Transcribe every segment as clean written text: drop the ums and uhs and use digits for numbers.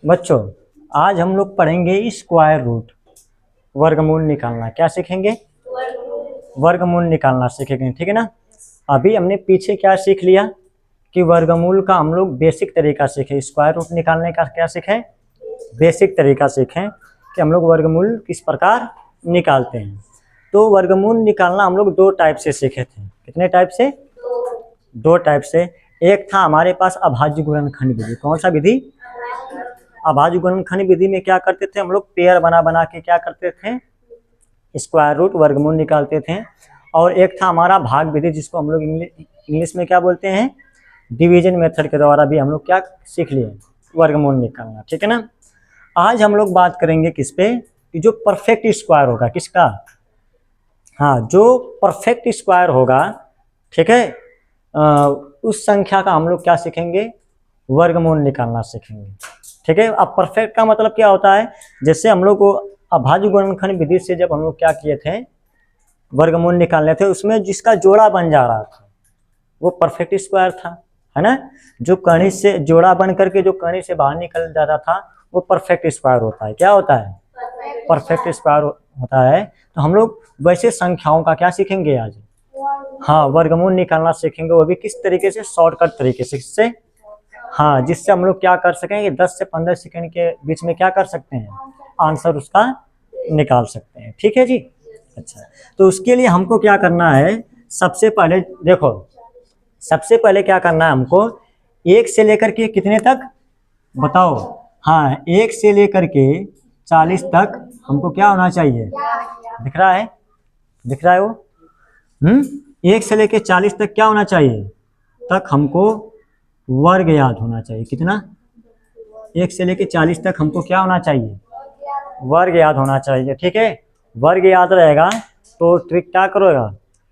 बच्चों आज हम लोग पढ़ेंगे स्क्वायर रूट, वर्गमूल निकालना। क्या सीखेंगे? वर्गमूल निकालना सीखेंगे, ठीक है ना। अभी हमने पीछे क्या सीख लिया कि वर्गमूल का हम लोग बेसिक तरीका सीखे, स्क्वायर रूट निकालने का क्या सीखें? बेसिक तरीका सीखें कि हम लोग वर्गमूल किस प्रकार निकालते हैं। तो वर्गमूल निकालना हम लोग दो टाइप से सीखे थे। कितने टाइप से? दो टाइप से। एक था हमारे पास अभाज्य गुणनखंड विधि। कौन सा विधि? अभाज्य गुणनखंड विधि में क्या करते थे हम लोग? पेयर बना बना के क्या करते थे? स्क्वायर रूट वर्गमूल निकालते थे। और एक था हमारा भाग विधि, जिसको हम लोग इंग्लिश में क्या बोलते हैं? डिवीजन मेथड के द्वारा भी हम लोग क्या सीख लिए? वर्गमूल निकालना, ठीक है ना। आज हम लोग बात करेंगे किस पे? कि जो परफेक्ट स्क्वायर होगा। किसका? हाँ, जो परफेक्ट स्क्वायर होगा, ठीक है, उस संख्या का हम लोग क्या सीखेंगे? वर्गमूल निकालना सीखेंगे, ठीक है। अब परफेक्ट का मतलब क्या होता है? जैसे हम लोग को अभाज्य गुणनखंड विधि से जब हम लोग क्या किए थे, वर्गमूल निकालने थे, उसमें जिसका जोड़ा बन जा रहा था वो परफेक्ट स्क्वायर था, है ना। जो कणी से जोड़ा बन करके जो कणी से बाहर निकल जाता था वो परफेक्ट स्क्वायर होता है। क्या होता है? परफेक्ट स्क्वायर होता है। तो हम लोग वैसे संख्याओं का क्या सीखेंगे आज? हाँ, वर्गमूल निकालना सीखेंगे, वो भी किस तरीके से? शॉर्टकट तरीके से। किससे? हाँ, जिससे हम लोग क्या कर सकेंगे? 10 से 15 सेकंड के बीच में क्या कर सकते हैं? आंसर उसका निकाल सकते हैं, ठीक है जी। अच्छा, तो उसके लिए हमको क्या करना है? सबसे पहले देखो, सबसे पहले क्या करना है हमको? 1 से लेकर के कितने तक बताओ? हाँ, 1 से लेकर के 40 तक हमको क्या होना चाहिए? दिख रहा है? दिख रहा है वो? 1 से लेकर 40 तक क्या होना चाहिए? तक हमको वर्ग याद होना चाहिए। कितना? 1 से लेकर 40 तक हमको क्या होना चाहिए? वर्ग याद होना चाहिए, ठीक है। वर्ग याद रहेगा तो ट्रिक क्या करोगा?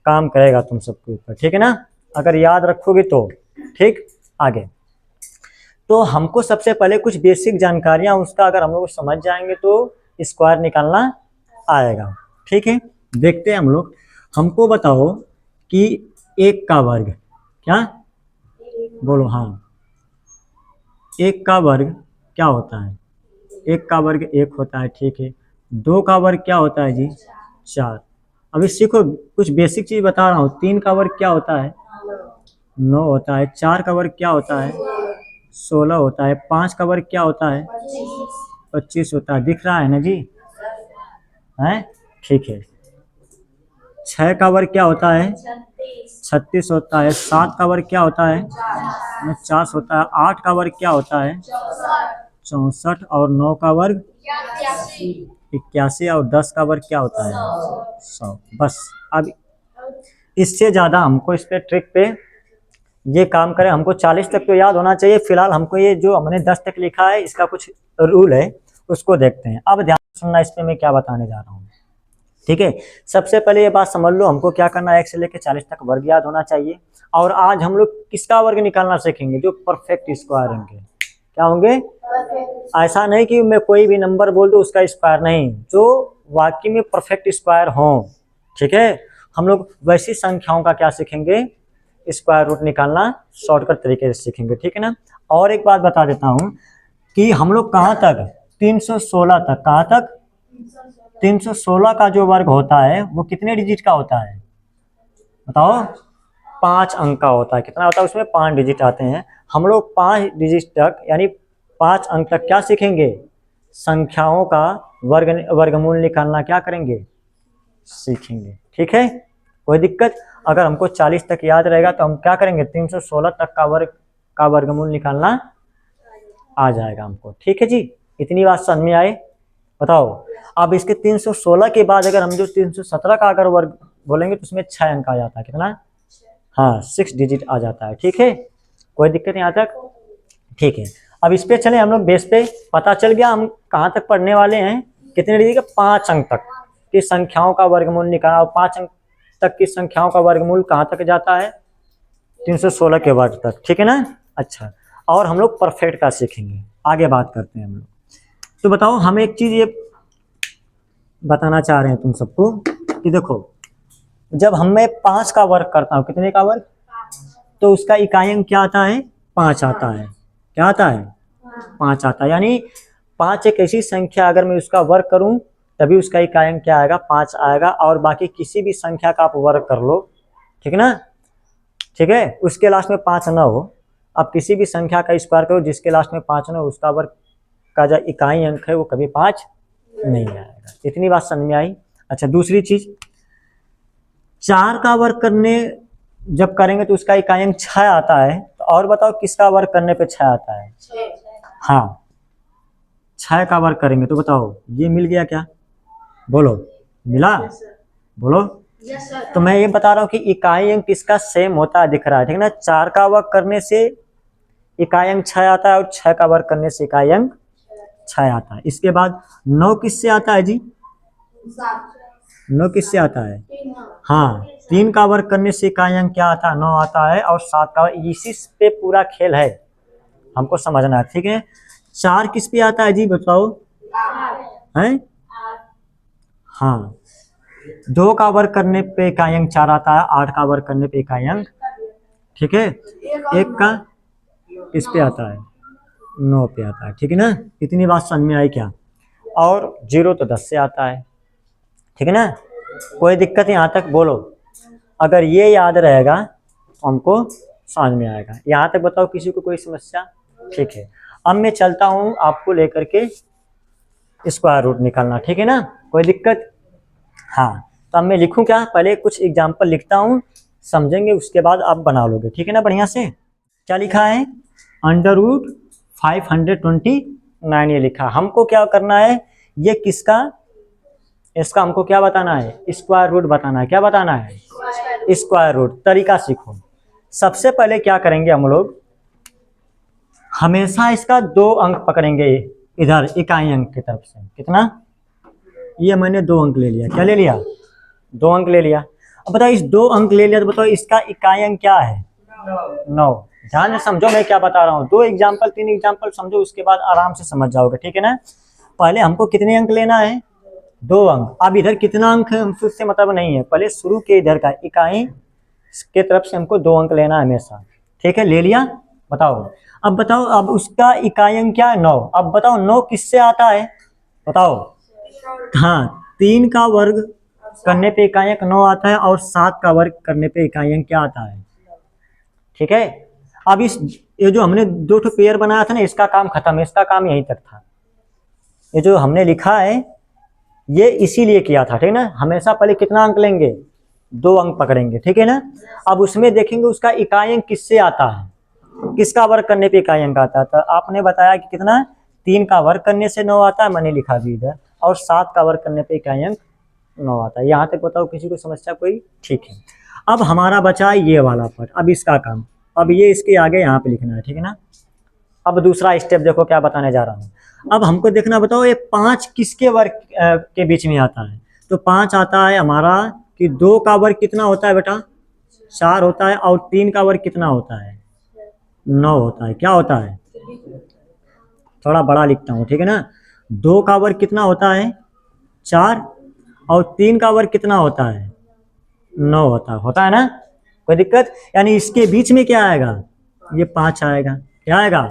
काम करेगा तुम सबके ऊपर, ठीक है ना। अगर याद रखोगे तो ठीक। आगे तो हमको सबसे पहले कुछ बेसिक जानकारियां उसका अगर हम लोग समझ जाएंगे तो स्क्वायर निकालना आएगा, ठीक है। देखते हैं हम लोग। हमको बताओ कि 1 का वर्ग क्या? बोलो। हाँ, 1 का वर्ग क्या होता है? 1 का वर्ग 1 होता है, ठीक है। 2 का वर्ग क्या होता है जी? 4। अभी सीखो, कुछ बेसिक चीज बता रहा हूँ। 3 का वर्ग क्या होता है? 9 होता है। 4 का वर्ग क्या होता है? 16 होता है। 5 का वर्ग क्या होता है? 25 होता है। दिख रहा है ना जी? है, ठीक है। 6 का वर्ग क्या होता है? 36 होता है। 7 का वर्ग क्या होता है? 49 होता है। 8 का वर्ग क्या होता है? 64। और 9 का वर्ग 81। और 10 का वर्ग क्या होता है? 100। बस। अब इससे ज्यादा हमको इस पे ट्रिक पे ये काम करें, हमको 40 तक तो याद होना चाहिए। फिलहाल हमको ये जो हमने 10 तक लिखा है इसका कुछ रूल है, उसको देखते हैं। अब ध्यान सुनना इस पे मैं क्या बताने जा रहा हूँ, ठीक है। सबसे पहले ये बात समझ लो, हमको क्या करना है? 1 से लेकर 40 तक वर्ग याद होना चाहिए। और आज हम लोग किसका वर्ग निकालना सीखेंगे? जो परफेक्ट स्क्वायर होंगे। क्या होंगे? ऐसा नहीं कि मैं कोई भी नंबर बोल दूं उसका स्क्वायर, नहीं, जो वाकई में परफेक्ट स्क्वायर हो, ठीक है। हम लोग वैसी संख्याओं का क्या सीखेंगे? स्क्वायर रूट निकालना शॉर्टकट तरीके से सीखेंगे, ठीक है ना। और एक बात बता देता हूं कि हम लोग कहाँ तक? 316 तक। कहाँ तक? 316 का जो वर्ग होता है वो कितने डिजिट का होता है बताओ? 5 अंक का होता है। कितना होता है उसमें? 5 डिजिट आते हैं। हम लोग 5 डिजिट तक यानी 5 अंक तक क्या सीखेंगे? संख्याओं का वर्गमूल निकालना क्या करेंगे? सीखेंगे, ठीक है। कोई दिक्कत? अगर हमको 40 तक याद रहेगा तो हम क्या करेंगे? 316 तक का वर्गमूल निकालना आ जाएगा हमको, ठीक है जी। इतनी बात समझ में आए? बताओ। अब इसके 316 के बाद अगर हम जो 317 का अगर वर्ग बोलेंगे तो उसमें 6 अंक आ जाता है। कितना? हाँ, 6 डिजिट आ जाता है, ठीक है। कोई दिक्कत यहाँ तक? ठीक है। अब इस पे चले हम लोग बेस पे। पता चल गया हम कहाँ तक पढ़ने वाले हैं। कितने डिजिट का? 5 अंक तक की संख्याओं का वर्गमूल निकाला। और 5 अंक तक की संख्याओं का वर्गमूल कहाँ तक जाता है? 316 के वर्ग तक, ठीक है ना। अच्छा, और हम लोग परफेक्ट का सीखेंगे। आगे बात करते हैं हम लोग। तो बताओ, हम एक चीज ये बताना चाह रहे हैं तुम सबको कि देखो, जब हम मैं 5 का वर्ग करता हूँ, कितने का वर्ग? तो उसका इकाई अंक क्या आता है? 5 आता है। क्या आता है? 5 आता है। यानी 5 एक ऐसी संख्या अगर मैं उसका वर्ग करूं तभी उसका इकाई अंक क्या आएगा, 5 आएगा। और बाकी किसी भी संख्या का आप वर्ग कर लो, ठीक है ना, ठीक है, उसके लास्ट में 5 न हो। आप किसी भी संख्या का स्क्वायर करो जिसके लास्ट में 5 न हो, उसका वर्ग का जो इकाई अंक है वो कभी 5 नहीं आएगा। इतनी बात समझ में आई। अच्छा, दूसरी चीज, 4 का वर्ग करने जब करेंगे तो उसका इकाई अंक 6 आता है। तो और बताओ किसका वर्ग करने पे 6 आता है? हाँ, 6 का वर्ग करेंगे तो बताओ ये मिल गया क्या? बोलो, मिला? बोलो। तो मैं ये बता रहा हूँ कि इकाई अंक किसका सेम होता है, दिख रहा है, ठीक है ना। 4 का वर्ग करने से इकाई अंक 6 आता है और 6 का वर्ग करने से इकाई अंक 6 आता है। इसके बाद 9 किससे आता है जी? 9 किससे आता है? हाँ, 3 का वर्ग करने से इकाई अंक क्या आता है? 9 आता है। और 7 का, इसी पे पूरा खेल है, हमको समझना है, ठीक है। 4 किस पे आता है जी, बताओ? हैं? हाँ, 2 का वर्ग करने पे इकाई अंक 4 आता है, 8 का वर्ग करने पे इकाई अंक, ठीक है, 1 का इस पे आता है, 9 पे आता है, ठीक है ना। इतनी बात समझ में आई क्या? और 0 तो 10 से आता है, ठीक है ना। कोई दिक्कत यहाँ तक? बोलो, अगर ये याद रहेगा तो हमको समझ में आएगा। यहाँ तक बताओ, किसी को कोई समस्या? ठीक है, अब मैं चलता हूँ आपको लेकर के स्क्वायर रूट निकालना, ठीक है ना। कोई दिक्कत? हाँ, तो अब मैं लिखूं क्या? पहले कुछ एग्जाम्पल लिखता हूँ, समझेंगे, उसके बाद आप बना लोगे, ठीक है ना, बढ़िया से। क्या लिखा है? अंडर रूट 529 ये लिखा। हमको क्या करना है? ये किसका, इसका हमको क्या बताना है? स्क्वायर रूट बताना है। क्या बताना है? Square root. तरीका सीखो। सबसे पहले क्या करेंगे हम लोग, हमेशा इसका 2 अंक पकड़ेंगे इधर इकाई अंक की तरफ से। कितना? ये मैंने 2 अंक ले लिया। क्या ले लिया? 2 अंक ले लिया। अब बताओ, इस 2 अंक ले लिया तो बताओ इसका इकाई अंक क्या है? 9। ध्यान से समझो मैं क्या बता रहा हूँ। 2 एग्जाम्पल 3 एग्जाम्पल समझो, उसके बाद आराम से समझ जाओगे, ठीक है ना। पहले हमको कितने अंक लेना है? 2 अंक। अब इधर कितना अंक है हमसे उससे मतलब नहीं है, पहले शुरू के इधर का इकाई के तरफ से हमको 2 अंक लेना है हमेशा, ठीक है। ले लिया? बताओ, अब बताओ, अब उसका इकाई अंक क्या है? 9। अब बताओ 9 किससे आता है? बताओ। हाँ, 3 का वर्ग करने पे इकाई अंक 9 आता है और 7 का वर्ग करने पे इकाई अंक क्या आता है? ठीक है। अब इस, ये जो हमने 2 पेयर बनाया था ना, इसका काम खत्म है, इसका काम यहीं तक था। ये जो हमने लिखा है ये इसीलिए किया था, ठीक है ना। हमेशा पहले कितना अंक लेंगे? 2 अंक पकड़ेंगे, ठीक है ना। अब उसमें देखेंगे उसका इकाई अंक किससे आता है, किसका वर्ग करने पे इकाई अंक आता है। तो आपने बताया कि कितना? 3 का वर्ग करने से 9 आता है, मैंने लिखा भी इधर, और 7 का वर्ग करने पे इकाई अंक 9 आता है। यहाँ तक बताओ, किसी को समस्या कोई? ठीक है। अब हमारा बचा ये वाला पार्ट, अब इसका काम, अब ये इसके आगे यहाँ पे लिखना है, ठीक है ना। अब दूसरा स्टेप देखो क्या बताने जा रहा हूँ। अब हमको देखना, बताओ ये 5 किसके वर्ग के बीच में आता है? तो 5 आता है हमारा कि 2 का वर्ग कितना होता है बेटा? 4 होता है। और 3 का वर्ग कितना होता है? 9 होता है। क्या होता है? थोड़ा बड़ा लिखता हूँ, ठीक है ना। 2 का वर्ग कितना होता है? 4। और 3 का वर्ग कितना होता है? 9 होता है ना। कोई दिक्कत? यानी इसके बीच में क्या आएगा? ये 5 आएगा। क्या आएगा?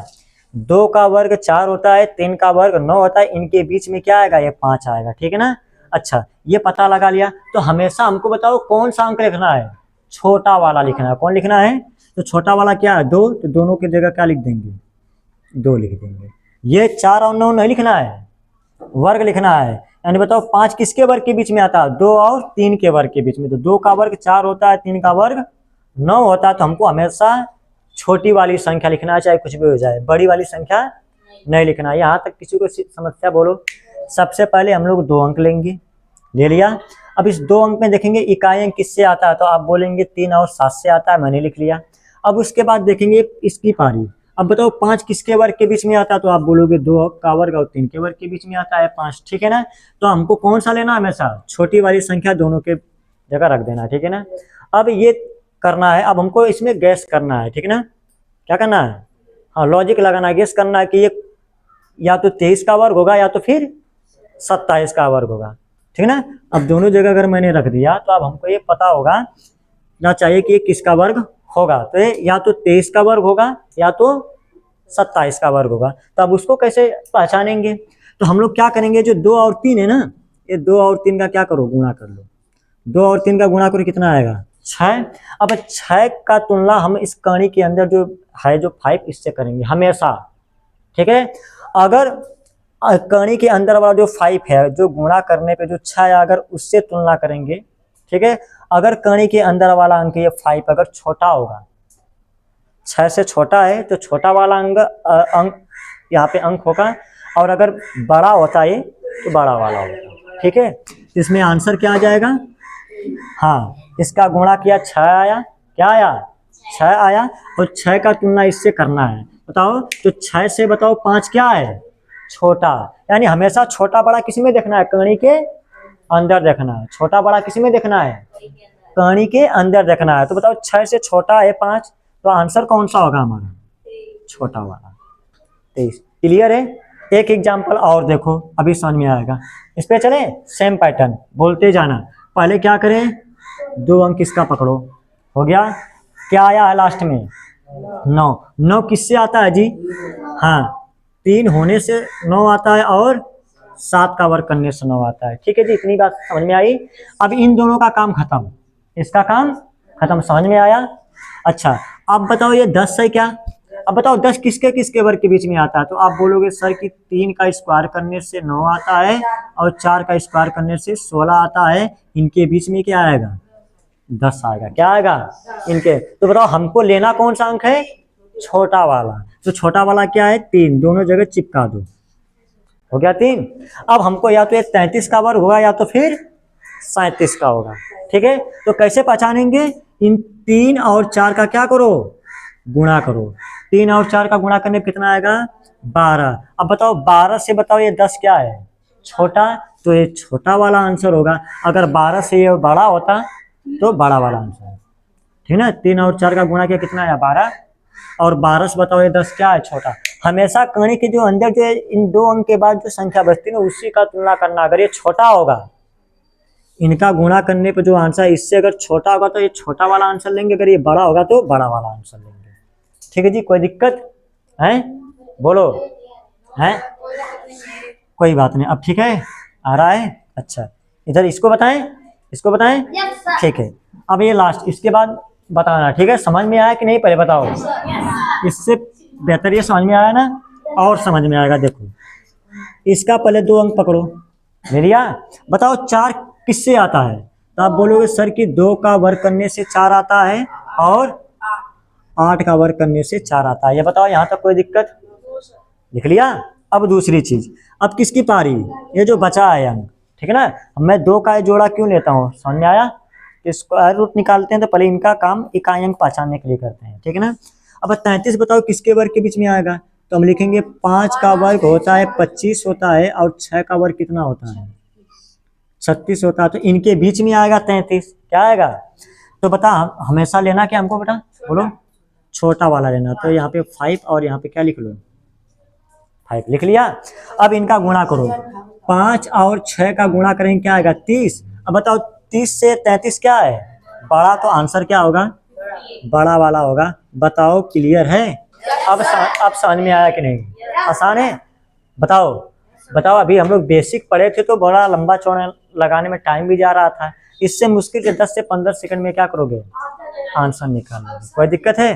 2 का वर्ग 4 होता है, 3 का वर्ग 9 होता है, इनके बीच में क्या आएगा? ये 5 आएगा, ठीक है ना। अच्छा, ये पता लगा लिया। तो हमेशा हमको बताओ कौन सा अंक लिखना है? छोटा वाला लिखना है। कौन लिखना है? तो छोटा वाला क्या है? 2। तो दोनों की जगह क्या लिख देंगे? 2 लिख देंगे। ये 4 और 9 नहीं लिखना है, वर्ग लिखना है। यानी बताओ 5 किसके वर्ग के बीच में आता है? 2 और 3 के वर्ग के बीच में। तो 2 का वर्ग 4 होता है, 3 का वर्ग 9 होता है। तो हमको हमेशा छोटी वाली संख्या लिखना है, चाहे कुछ भी हो जाए, बड़ी वाली संख्या नहीं लिखना है। यहाँ तक किसी को समस्या? बोलो। सबसे पहले हम लोग 2 अंक लेंगे। ले लिया। अब इस 2 अंक में देखेंगे इकाई अंक किससे आता है? तो आप बोलेंगे 3 और 7 से आता है, मैंने लिख लिया। अब उसके बाद देखेंगे इसकी पारी। अब बताओ 5 किसके वर्ग के बीच में आता है? तो आप बोलोगे 2 का वर्ग और 3 के वर्ग के बीच में आता है 5, ठीक है ना। तो हमको कौन सा लेना है? हमेशा छोटी वाली संख्या दोनों के जगह रख देना, ठीक है ना। अब ये करना है, अब हमको इसमें गैस करना है, ठीक है ना। क्या करना है? हाँ, लॉजिक लगाना है, गैस करना है कि ये या तो 23 का वर्ग होगा या तो फिर 27 का वर्ग होगा, ठीक है ना। अब दोनों जगह अगर मैंने रख दिया तो अब हमको ये पता होगा ना चाहिए कि ये किसका वर्ग होगा। तो ये या तो 23 का वर्ग होगा या तो 27 का वर्ग होगा। तो अब उसको कैसे पहचानेंगे? तो हम लोग क्या करेंगे, जो 2 और 3 है ना, ये 2 और 3 का क्या करो, गुणा कर लो। 2 और 3 का गुणा करो कितना आएगा, 6। अब 6 का तुलना हम इस कणी के अंदर जो है जो 5 इससे करेंगे हमेशा, ठीक है। अगर कणी के अंदर वाला जो 5 है, जो गुणा करने पे जो 6 है, अगर उससे तुलना करेंगे, ठीक है। अगर कणी के अंदर वाला अंक ये 5 अगर छोटा होगा, 6 से छोटा है, तो छोटा वाला अंक यहाँ पे अंक होगा, और अगर बड़ा होता है तो बड़ा वाला होगा, ठीक है। इसमें आंसर क्या आ जाएगा, हाँ, इसका गुणा किया 6 आया, क्या आया, 6 आया, और 6 का तुलना इससे करना है। बताओ, तो 6 से बताओ 5 क्या है, छोटा। यानी हमेशा छोटा बड़ा किसी में देखना है, कणी के अंदर देखना है। छोटा बड़ा किसी में देखना है, कणी के अंदर देखना है। तो बताओ 6 से छोटा है 5, तो आंसर कौन सा होगा हमारा, छोटा वाला, 23। क्लियर है। एक एग्जाम्पल और देखो, अभी समझ में आएगा। इस पे चले, सेम पैटर्न बोलते जाना। पहले क्या करें, 2 अंक इसका पकड़ो, हो गया। क्या आया है लास्ट में, 9। 9 किससे आता है जी, हाँ, 3 होने से 9 आता है, और 7 का वर्ग करने से 9 आता है, ठीक है जी। इतनी बात समझ में आई। अब इन दोनों का काम खत्म, इसका काम खत्म, समझ में आया। अच्छा, अब बताओ ये 10 है क्या, अब बताओ 10 किसके किसके वर्ग के बीच में आता है। तो आप बोलोगे सर कि 3 का स्क्वायर करने से 9 आता है, और 4 का स्क्वायर करने से 16 आता है, इनके बीच में क्या आएगा, 10 आएगा। क्या आएगा, इनके। तो बताओ हमको लेना कौन सा अंक है, छोटा वाला। तो छोटा वाला क्या है, 3, दोनों जगह चिपका दो, हो गया 3। अब हमको या तो ये 33 का वर्ग होगा, या तो फिर 37 का होगा, ठीक है। तो कैसे पहचानेंगे, इन 3 और 4 का क्या करो, गुणा करो। 3 और 4 का गुणा करने कितना आएगा, 12। अब बताओ 12 से बताओ ये 10 क्या है, छोटा, तो ये छोटा वाला आंसर होगा। अगर 12 से ये बड़ा होता तो बड़ा वाला आंसर है, ठीक है ना। 3 और 4 का गुणा किया कितना आया, 12, और 12 से बताओ ये 10 क्या है, छोटा। हमेशा कणी के जो अंदर जो इन 2 अंक के बाद जो संख्या बचती है ना, उसी का तुलना करना। अगर ये छोटा होगा, इनका गुणा करने पे जो आंसर इससे अगर छोटा होगा तो ये छोटा वाला आंसर लेंगे, अगर ये बड़ा होगा तो बड़ा वाला आंसर लेंगे, ठीक है जी। कोई दिक्कत है, बोलो, है कोई बात नहीं। अब ठीक है, आ रहा है। अच्छा, इधर इसको बताएं, इसको बताएं, ठीक है। अब ये लास्ट, इसके बाद बताना, ठीक है। समझ में आया कि नहीं, पहले बताओ। इससे बेहतर ये समझ में आया ना, और समझ में आएगा। देखो, इसका पहले 2 अंक पकड़ो, ले लिया। बताओ 4 किससे आता है, तो आप बोलोगे सर कि 2 का वर्ग करने से 4 आता है, और 8 का वर्ग करने से 4 आता है। ये बताओ, यहाँ तक कोई दिक्कत, लिख लिया। अब दूसरी चीज, अब किसकी पारी, ये जो बचा है अंक, ठीक है ना। मैं 2 का जोड़ा क्यों लेता हूँ, समझ में आया। स्क्वायर रूट निकालते हैं तो पहले इनका काम इकाई अंक पहचानने के लिए करते हैं, ठीक है ना। अब 33 बताओ किसके वर्ग के बीच में आएगा, तो हम लिखेंगे 5 का वर्ग होता है 25 होता है, और 6 का वर्ग कितना होता है, 36 होता है। तो इनके बीच में आएगा 33, क्या आएगा। तो बता, हमेशा लेना क्या हमको, बेटा बोलो, छोटा वाला लेना। तो यहाँ पे 5 और यहाँ पे क्या लिख लो, 5 लिख लिया। अब इनका गुणा करो, 5 और 6 का गुणा करेंगे क्या आएगा, 30। अब बताओ 30 से 33 क्या है, बड़ा, तो आंसर क्या होगा, बड़ा वाला होगा। बताओ क्लियर है। अब समझ में आया कि नहीं, आसान है। बताओ बताओ, अभी हम लोग बेसिक पढ़े थे तो बड़ा लंबा चौड़ा लगाने में टाइम भी जा रहा था। इससे मुश्किल से 10 से 15 सेकंड में क्या करोगे, आंसर निकाल लोगे। कोई दिक्कत है,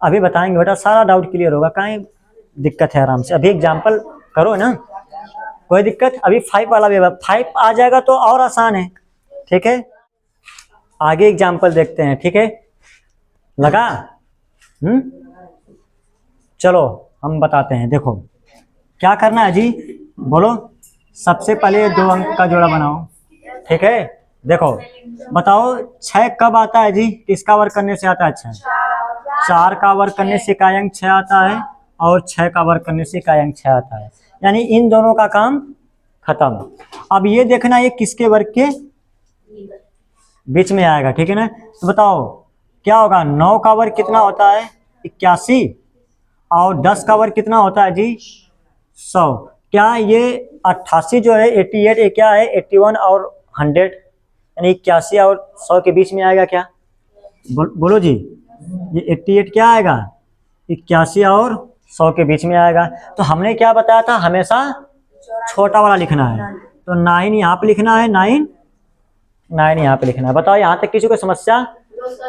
अभी बताएंगे बेटा, सारा डाउट क्लियर होगा। कहीं दिक्कत है, आराम से अभी एग्जाम्पल करो ना, कोई दिक्कत। अभी 5 वाला भी 5 आ जाएगा तो और आसान है, ठीक है। आगे एग्जाम्पल देखते हैं, ठीक है, लगा। चलो हम बताते हैं। देखो क्या करना है जी, बोलो। सबसे पहले 2 अंक का जोड़ा बनाओ, ठीक है। देखो बताओ 6 कब आता है जी, किसका वर्ग करने से आता है, 6। 4 का वर्ग करने से इकाई अंक 6 आता है, और 6 का वर्ग करने से इकाई अंक 6 आता है। यानी इन दोनों का काम खत्म। अब ये देखना ये किसके वर्ग के बीच में आएगा, ठीक है ना। तो बताओ क्या होगा, 9 का वर्ग कितना होता है, 81, और 10 का वर्ग कितना होता है जी, 100। क्या ये 88 जो है 88, ये क्या है 81 और 100, यानी 81 और 100 के बीच में आएगा क्या, बोलो जी। ये 88 क्या आएगा, 81 और 100 के बीच में आएगा। तो हमने क्या बताया था, हमेशा छोटा वाला लिखना है। तो 9 यहाँ पे लिखना है, 9 यहाँ पे लिखना है। बताओ यहाँ तक किसी को समस्या?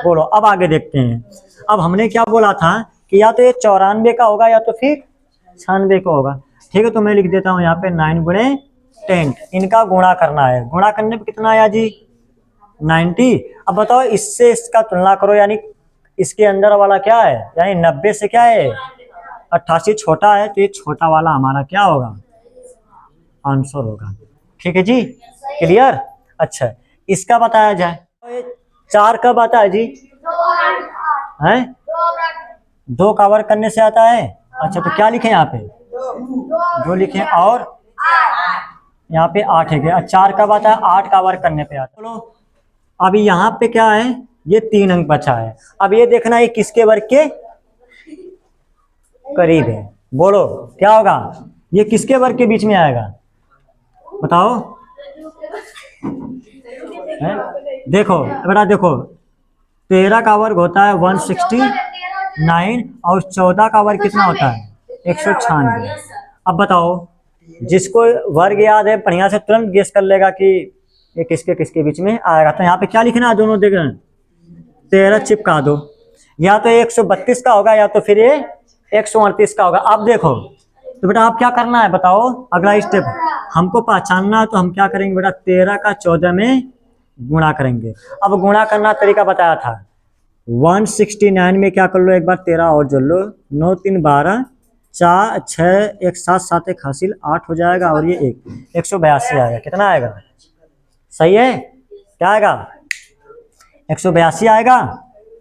बोलो। अब आगे देखते हैं। अब हमने क्या बोला था कि या तो ये 94 का होगा या तो फिर 96 का होगा। ठीक है, तो मैं लिख देता हूँ यहाँ पे 9 गुणे 10, इनका गुणा करना है। गुणा करने पे कितना आया जी, 90। अब बताओ इससे इसका तुलना करो, यानी इसके अंदर वाला क्या है, यानी 90 से क्या है 88 छोटा है, तो ये छोटा वाला हमारा क्या होगा, आंसर होगा। ठीक है जी, क्लियर। अच्छा, इसका बताया जाए। 4 कब आता है जी, हैं 2 का वर्ग करने से आता है। अच्छा, तो क्या लिखे यहाँ पे, 2 लिखे, और यहाँ पे 8 है। 4 कब आता है, 8 का वर्ग करने पे आता है। चलो अभी यहाँ पे क्या है, ये 3 अंक बचा है। अब ये देखना है किसके वर्ग के करीब है। बोलो क्या होगा, ये किसके वर्ग के बीच में आएगा, बताओ। है? देखो बेटा, देखो 13 का वर्ग होता है 169 और 14 का वर्ग कितना होता है 196। अब बताओ, जिसको वर्ग याद है बढ़िया से तुरंत गेस कर लेगा कि ये किसके किसके बीच में आएगा। तो यहाँ पे क्या लिखना है, दोनों देख रहे हैं, 13 चिपका दो। या तो 132 का होगा या तो फिर ये 138 का होगा। अब देखो तो बेटा आप क्या करना है बताओ, अगला स्टेप हमको पहचानना है। तो हम क्या करेंगे बेटा, 13 का 14 में गुणा करेंगे। अब गुणा करना तरीका बताया था, 169 में क्या कर लो, एक बार 13 और जोड़ लो, 9 3 12, 4 6 1 7 7 1 हासिल 8 हो जाएगा, और ये 182 आएगा। कितना आएगा, सही है, क्या आएगा 182 आएगा।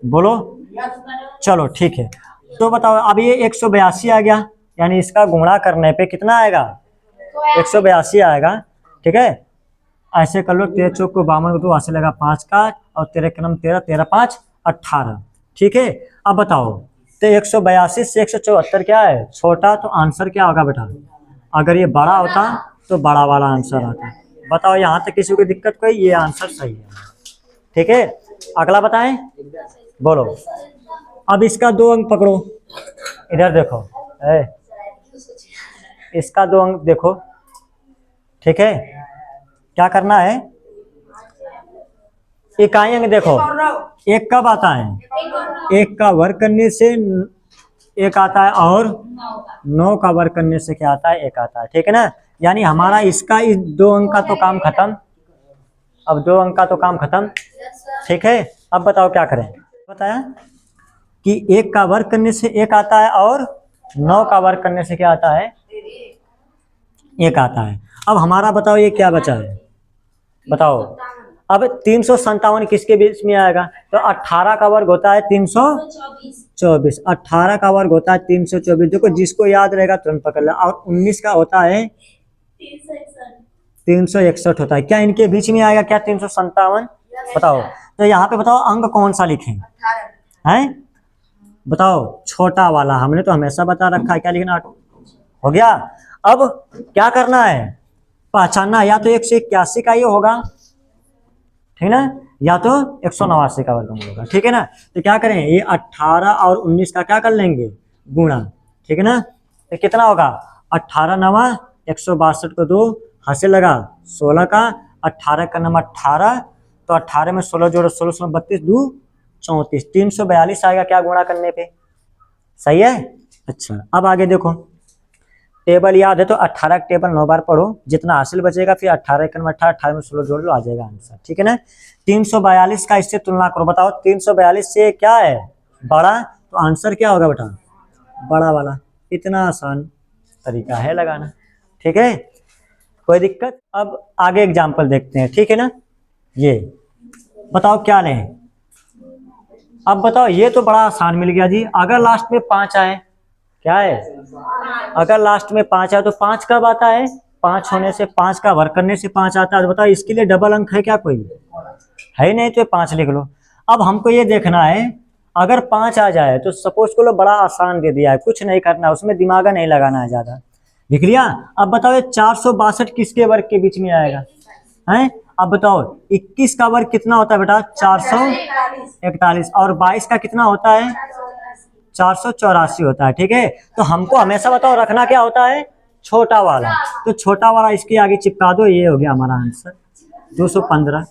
बोलो, चलो ठीक है। तो बताओ अब ये 182 आ गया, यानी इसका गुणा करने पे कितना आएगा, 182 आएगा। ठीक है, ऐसे कर लो, 13 चौक को 52 को 2 हासिल लगा 5 का, और 13 के नाम 13, 13 5 18। ठीक है, अब बताओ तो 182 से 174 क्या है छोटा, तो आंसर क्या होगा बेटा, अगर ये बड़ा होता तो बड़ा वाला आंसर आता। बताओ यहाँ तक किसी को दिक्कत कोई, ये आंसर सही है। ठीक है, अगला बताएं, बोलो। अब इसका 2 अंक पकड़ो, इधर देखो, इसका 2 अंक देखो। ठीक है, क्या करना है, इकाई अंक देखो, 1 कब आता है, 1 का वर्ग करने से 1 आता है, और 9 का वर्ग करने से क्या आता है, 1 आता है। ठीक है ना, यानी हमारा इसका इस 2 अंक का तो काम खत्म। अब 2 अंक का तो काम खत्म। ठीक है, अब बताओ क्या करें। बताया कि 1 का वर्ग करने से 1 आता है, और 9 का वर्ग करने से क्या आता है, 1 आता है। अब हमारा बताओ ये क्या बचा है, बताओ। अब 357 किसके बीच में आएगा, तो 18 का वर्ग होता है 324, 18 का वर्ग होता है 324। देखो जिसको याद रहेगा तुरंत पकड़ ले। और 19 का होता है 361 होता है। क्या इनके बीच में आएगा क्या 357, बताओ। तो यहाँ पे बताओ अंक कौन सा लिखें, हैं बताओ, छोटा वाला। हमने तो हमेशा बता रखा है क्या लिखना, हो गया। अब क्या करना है, पहचानना, या तो 181 का ये होगा, ठीक ना, या तो 189 का वर्गमूल होगा। ठीक है ना, तो क्या करें, ये 18 और 19 का क्या कर लेंगे, गुणा। ठीक है ना, तो कितना होगा, 18 9 162 को 2 हासिल लगा 16 का, 18 का नाम 18, तो 18 में 16 जोड़ो, 16 16 32 2 34, 342 आएगा क्या गुणा करने पे, सही है। अच्छा, अब आगे देखो, टेबल याद है तो 18 टेबल 9 बार पढ़ो, जितना हासिल बचेगा फिर 18 के नंबर 18 में 16 जोड़ लो, आ जाएगा आंसर। ठीक है ना, 342 का इससे तुलना करो। बताओ 342 से क्या है बड़ा, तो आंसर क्या होगा बेटा, बड़ा वाला। इतना आसान तरीका है लगाना। ठीक है, कोई दिक्कत। अब आगे एग्जाम्पल देखते हैं। ठीक है ना, ये बताओ क्या लें। अब बताओ, ये तो बड़ा आसान मिल गया जी। अगर लास्ट में 5 आए, क्या है, अगर लास्ट में 5 आए तो 5 कब आता है, 5 होने से 5 का वर्ग करने से 5 आता है। तो बताओ इसके लिए डबल अंक है क्या, कोई है नहीं, तो 5 लिख लो। अब हमको ये देखना है, अगर 5 आ जाए तो सपोज को लो बड़ा आसान दे दिया है, कुछ नहीं करना, उसमें दिमाग नहीं लगाना है ज्यादा, लिख लिया। अब बताओ ये 462 किसके वर्ग के बीच में आएगा, हैं अब बताओ 21 का वर्ग कितना होता है बेटा? 441। और 22 का कितना होता है? 484 होता है। ठीक है, तो हमको हमेशा बताओ रखना क्या होता है? छोटा वाला। तो छोटा वाला इसके आगे चिपका दो, ये हो गया हमारा आंसर 215।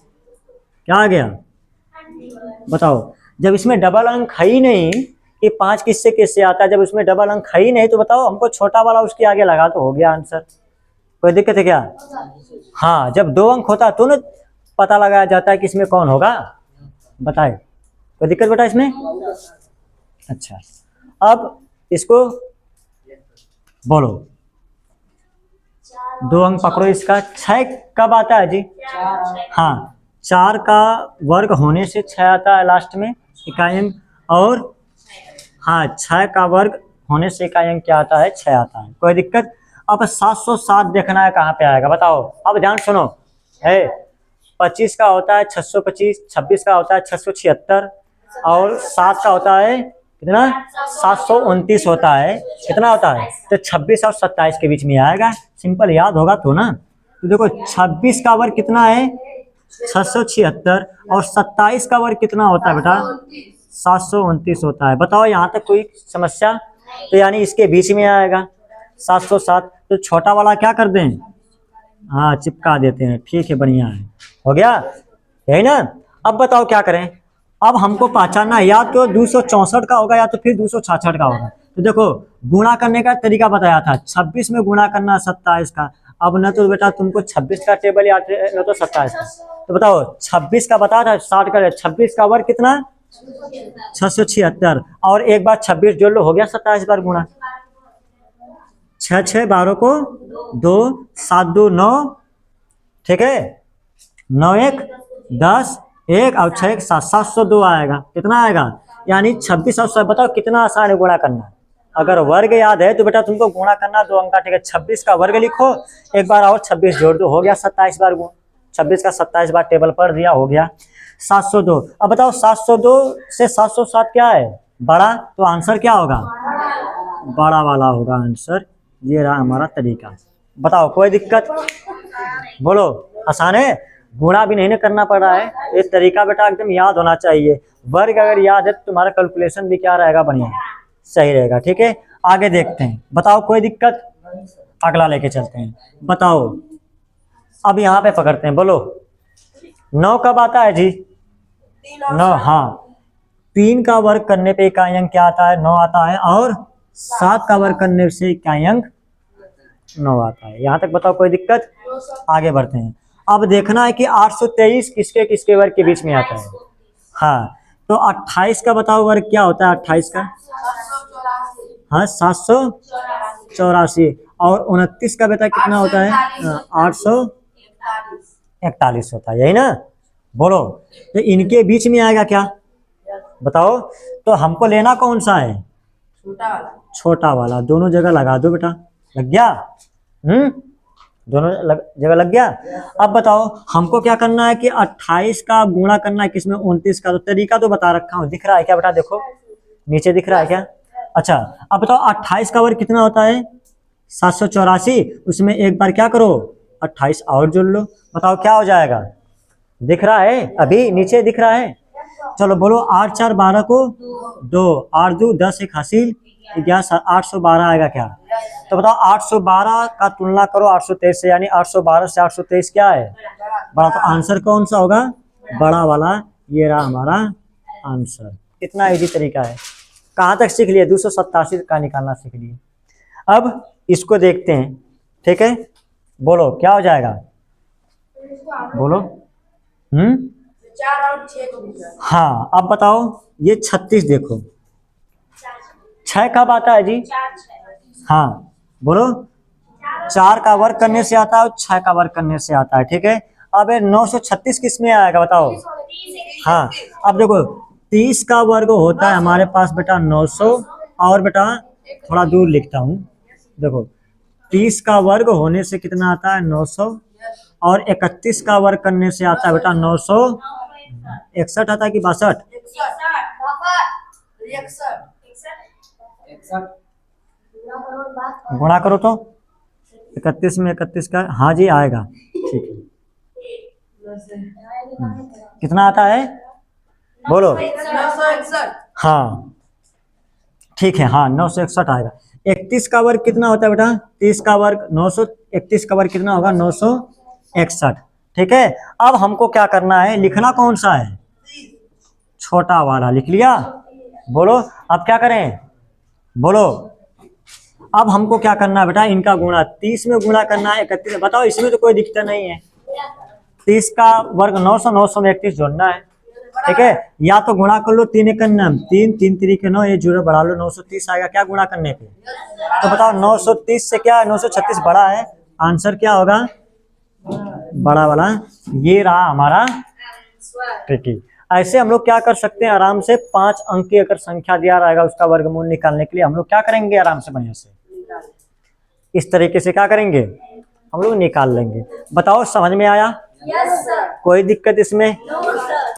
क्या आ गया बताओ? जब इसमें डबल अंक है ही नहीं कि 5 किससे किससे आता है, जब इसमें डबल अंक है ही नहीं तो बताओ हमको छोटा वाला उसके आगे लगा तो हो गया आंसर। कोई दिक्कत है क्या? हाँ, जब 2 अंक होता है तो ना पता लगाया जाता है कि इसमें कौन होगा। बताए कोई दिक्कत बेटा इसमें? अच्छा, अब इसको बोलो, 2 अंक पकड़ो इसका। 6 कब आता है जी? हाँ, 4 का वर्ग होने से 6 आता है लास्ट में इकाई अंक। और हाँ, 6 का वर्ग होने से इकाई अंक क्या आता है? 6 आता है। कोई दिक्कत? अब 707 देखना है कहाँ पे आएगा बताओ। अब ध्यान सुनो, है 25 का होता है 625, 26 का होता है 676 और 7 का होता है कितना? 729 होता है। कितना होता है? तो 26 और 27 के बीच में आएगा। सिंपल याद होगा तो ना। तो देखो 26 का वर्ग कितना है? 676 और 27 का वर्ग कितना होता है बेटा? 729 होता है। बताओ यहाँ तक कोई समस्या? तो यानी इसके बीच में आएगा 707। तो छोटा वाला क्या कर दें? हाँ, चिपका देते हैं। ठीक है, बढ़िया है, हो गया यही ना। अब बताओ क्या करें? अब हमको पहचानना है, या तो 264 का होगा या तो फिर 266 का होगा। तो देखो गुणा करने का तरीका बताया था, 26 में गुणा करना 27 का। अब न तो बेटा तुमको 26 का टेबल याद है न तो 27 का। तो बताओ 26 का बताया था 60 का, 26 का वर्ग कितना? 676 और एक बार 26 जोड़ लो, हो गया 27 बार गुणा। 6 6 12 को 2, 7 2 9, ठीक है, 9 1 10, 1 और 6 1 7, 702 आएगा। कितना आएगा? यानी 26 और 7। बताओ कितना आसान है गुणा करना। अगर वर्ग याद है तो बेटा तुमको गुणा करना 2 अंक का। ठीक है, 26 का वर्ग लिखो, एक बार और 26 जोड़ दो, हो गया 27 बार गुण। 26 का 27 बार टेबल पढ़ दिया, हो गया 702। अब बताओ 702 से 707 क्या है? बड़ा। तो आंसर क्या होगा? बड़ा वाला होगा आंसर। ये रहा हमारा तरीका। बताओ कोई दिक्कत? बोलो, आसान है, गुणा भी नहीं करना पड़ रहा है। ये तरीका बेटा एकदम याद होना चाहिए। वर्ग अगर याद है तो तुम्हारा कैलकुलेशन भी क्या रहेगा? बढ़िया, सही रहेगा। ठीक है, आगे देखते हैं। बताओ कोई दिक्कत? अगला लेके चलते हैं। बताओ अब यहाँ पे पकड़ते हैं। बोलो 9 कब आता है जी? 9, हाँ, 3 का वर्ग करने पे इकाई अंक क्या आता है? 9 आता है। और 7 का वर्ग करने से इकाई अंक 9 आता है। यहाँ तक बताओ कोई दिक्कत? आगे बढ़ते हैं। अब देखना है कि 823 किसके किसके वर्ग के बीच में आता है। हाँ, तो 28 का बताओ वर्ग क्या होता है? 28 का, हाँ, 784। और 29 का बेटा कितना होता है? 841 होता है, यही ना। बोलो, तो इनके बीच में आएगा क्या बताओ? तो हमको लेना कौन सा है? छोटा वाला। दोनों जगह लगा दो बेटा। लग गया? दोनों जगह लग गया। अब बताओ हमको क्या करना है कि 28 का गुणा करना है किसमें? 29 का। तो तरीका तो बता रखा हूँ, दिख रहा है क्या बेटा? देखो नीचे दिख रहा है क्या? अच्छा, अब बताओ 28 का वर्ग कितना होता है? 784। उसमें एक बार क्या करो? 28 और जोड़ लो। बताओ क्या हो जाएगा? दिख रहा है? अभी नीचे दिख रहा है। चलो बोलो, 8 4 12 को 2, 8 2 10, 1 हासिल, 812 आएगा क्या? तो बताओ 812 का तुलना करो 823 से, यानी 812 से 823 क्या है? बड़ा। तो आंसर कौन सा होगा? बड़ा वाला। ये रहा हमारा आंसर। इतना इजी तरीका है। कहाँ तक सीख लिए? 287 का निकालना सीख लिए। अब इसको देखते हैं। ठीक है, बोलो क्या हो जाएगा? बोलो। 4 और 6। हाँ, अब बताओ ये 36 देखो, 6 कब आता है जी? हाँ, बोलो। 4 का वर्ग करने से आता है और 6 का वर्ग करने से आता है। ठीक है, अब 936 किस में आएगा बताओ? हाँ, अब देखो 30 का वर्ग होता है हमारे पास बेटा 900। और बेटा थोड़ा दूर लिखता हूँ, देखो 30 का वर्ग होने से कितना आता है? 900। और 31 का वर्ग करने से आता है बेटा 961 आता है कि 62? गुणा करो तो 31 में 31 का, हाँ जी आएगा। ठीक है, कितना आता है बोलो। 961। हाँ ठीक है, हाँ 961 आएगा। 31 का वर्ग कितना होता है बेटा? 30 का वर्ग 931 का वर्ग कितना होगा? 961। ठीक है, अब हमको क्या करना है, लिखना कौन सा है? छोटा वाला लिख लिया। बोलो अब क्या करें, बोलो। अब हमको क्या करना है बेटा, इनका गुणा 30 में गुणा करना है 31 में। बताओ इसमें तो कोई दिक्कत नहीं है। 30 का वर्ग 900, 900 में 31 जोड़ना है। ठीक है, या तो गुणा कर लो 3 एकम 3, 3 3 9, ये जीरो बढ़ा लो, 930 आएगा क्या गुणा करने पे? तो बताओ 930 से क्या 936 बड़ा है, आंसर क्या होगा? बड़ा वाला। ये रहा हमारा ट्रिकी। ऐसे हम लोग क्या कर सकते हैं आराम से, 5 अंक की अगर संख्या दिया रहेगा उसका वर्गमूल निकालने के लिए हम लोग क्या करेंगे, आराम से बढ़िया से इस तरीके से क्या करेंगे, हम लोग निकाल लेंगे। बताओ समझ में आया? Yes sir. कोई दिक्कत इसमें? No sir.